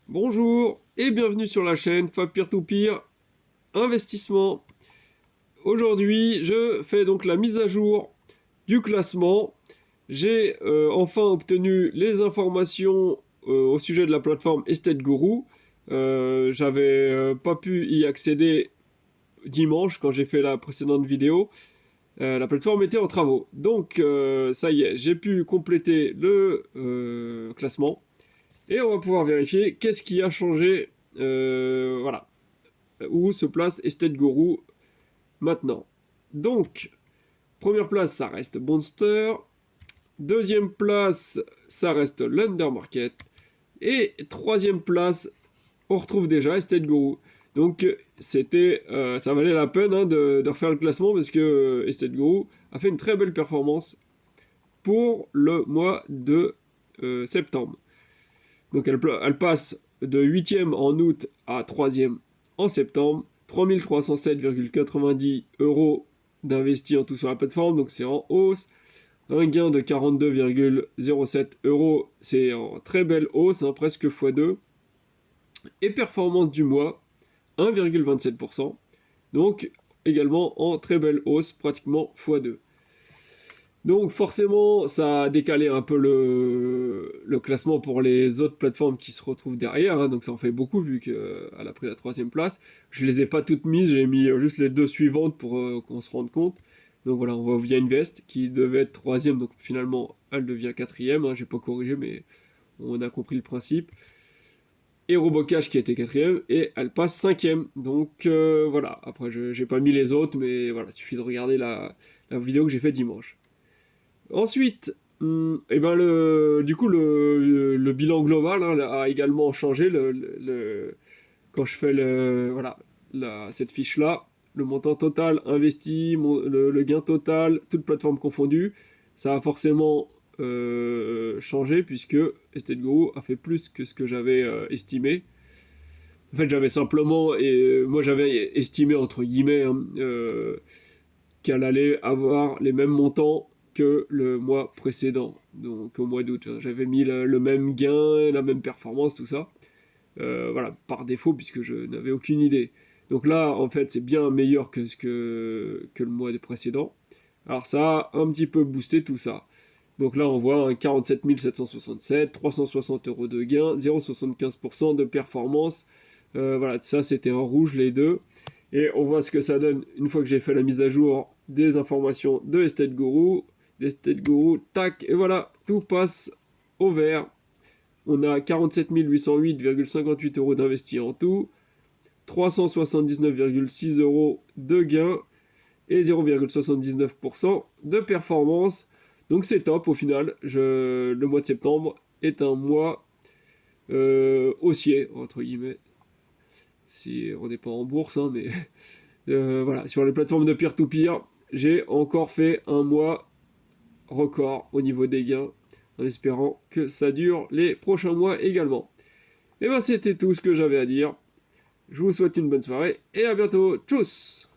Bonjour et bienvenue sur la chaîne Fab Peer-to-Peer Investissement. Aujourd'hui, je fais donc la mise à jour du classement. J'ai enfin obtenu les informations au sujet de la plateforme Estate Guru. J'avais pas pu y accéder dimanche quand j'ai fait la précédente vidéo. La plateforme était en travaux. Donc ça y est, j'ai pu compléter le classement. Et on va pouvoir vérifier qu'est-ce qui a changé, voilà, où se place Estate Guru maintenant. Donc, première place, ça reste Monster. Deuxième place, ça reste l'Under Market. Et troisième place, on retrouve déjà Estate Guru. Donc, ça valait la peine de refaire le classement parce que Estate Guru a fait une très belle performance pour le mois de septembre. Donc elle passe de 8e en août à 3e en septembre. 3307,90 € d'investis en tout sur la plateforme, donc c'est en hausse. Un gain de 42,07 €, c'est en très belle hausse, presque x2. Et performance du mois, 1,27%, donc également en très belle hausse, pratiquement x2. Donc forcément, ça a décalé un peu le classement pour les autres plateformes qui se retrouvent derrière, donc ça en fait beaucoup vu qu'elle a pris la 3e place. Je les ai pas toutes mises, j'ai mis juste les 2 suivantes pour qu'on se rende compte. Donc voilà, on voit Via Invest qui devait être 3e, donc finalement elle devient 4e, j'ai pas corrigé mais on a compris le principe. Et Robocash qui était 4e, et elle passe 5e. Donc voilà, après j'ai pas mis les autres, mais voilà, il suffit de regarder la vidéo que j'ai fait dimanche. Ensuite, et ben du coup, le bilan global a également changé. Quand je fais voilà, cette fiche-là, le montant total investi, le gain total, toute plateforme confondue, ça a forcément changé puisque Estate Guru a fait plus que ce que j'avais estimé. En fait, j'avais simplement, moi j'avais estimé entre guillemets qu'elle allait avoir les mêmes montants que le mois précédent, donc au mois d'août. J'avais mis le même gain, la même performance, tout ça. Voilà, par défaut, puisque je n'avais aucune idée. Donc là, en fait, c'est bien meilleur que le mois précédent. Alors ça a un petit peu boosté tout ça. Donc là, on voit un 47 767, 360 € de gain, 0,75% de performance. Voilà, ça c'était en rouge les deux. Et on voit ce que ça donne une fois que j'ai fait la mise à jour des informations de Estate Guru. Tac, et voilà, tout passe au vert. On a 47 808,58 € d'investis en tout, 379,6 € de gains et 0,79% de performance. Donc c'est top au final. Le mois de septembre est un mois haussier, entre guillemets. Si on n'est pas en bourse, mais voilà, sur les plateformes de peer-to-peer, j'ai encore fait un mois record au niveau des gains, en espérant que ça dure les prochains mois également. Et ben c'était tout ce que j'avais à dire. Je vous souhaite une bonne soirée et à bientôt. Tchuss!